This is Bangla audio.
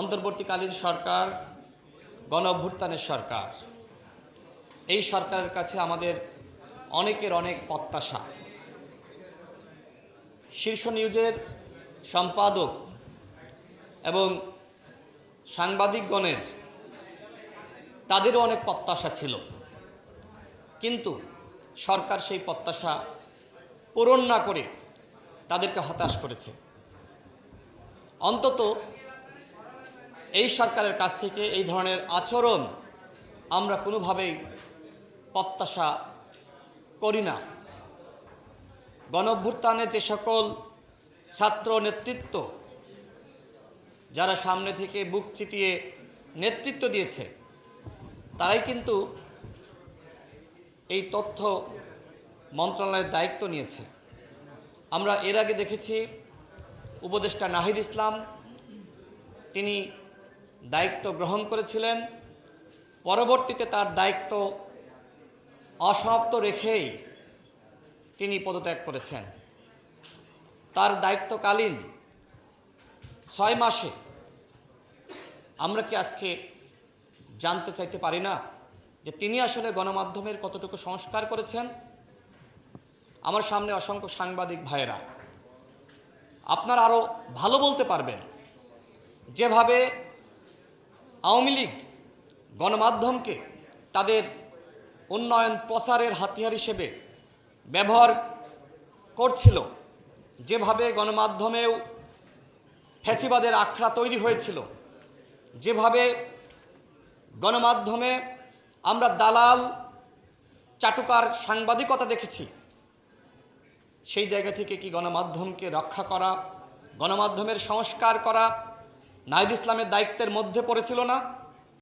অন্তর্বর্তীকালীন সরকার গণ অভ্যুত্থানের সরকার। এই সরকারের কাছে আমাদের অনেকের অনেক প্রত্যাশা। শীর্ষ নিউজের সম্পাদক এবং সাংবাদিকগণের তাদেরও অনেক প্রত্যাশা ছিল, কিন্তু সরকার সেই প্রত্যাশা পূরণ না করে তাদেরকে হতাশ করেছে। অন্তত এই সরকারের কাছ থেকে এই ধরনের আচরণ আমরা কোনোভাবেই প্রত্যাশা করি না। গণঅভ্যুত্থানে যে সকল ছাত্র নেতৃত্ব যারা সামনে থেকে বুক চিতিয়ে নেতৃত্ব দিয়েছে, তারাই কিন্তু এই তথ্য মন্ত্রণালয়ের দায়িত্ব নিয়েছে। আমরা এর আগে দেখেছি উপদেষ্টা নাহিদ ইসলাম তিনি দায়িত্ব গ্রহণ করেছিলেন, পরবর্তীতে তার দায়িত্ব অসমাপ্ত রেখেই তিনি পদত্যাগ করেছেন। তার দায়িত্বকালীন 6 মাসে আমরা কি আজকে জানতে চাইতে পারি না যে তিনি আসলে গণমাধ্যমের কতটুকু সংস্কার করেছেন? আমার সামনে অসংখ্য সাংবাদিক ভাইয়েরা, আপনারা আরও ভালো বলতে পারবেন। যেভাবে আওয়ামী লীগ গণমাধ্যমকে তাদের উন্নয়ন প্রচারের হাতিয়ার হিসেবে ব্যবহার করছিল, যেভাবে গণমাধ্যমেও ফ্যাসিবাদের আখড়া তৈরি হয়েছিল, যেভাবে গণমাধ্যমে আমরা দালাল চাটুকার সাংবাদিকতা দেখেছি, সেই জায়গা থেকে কি গণমাধ্যমকে রক্ষা করা, গণমাধ্যমের সংস্কার করা নাহিদ ইসলামের দায়িত্বের মধ্যে পড়েছিল না?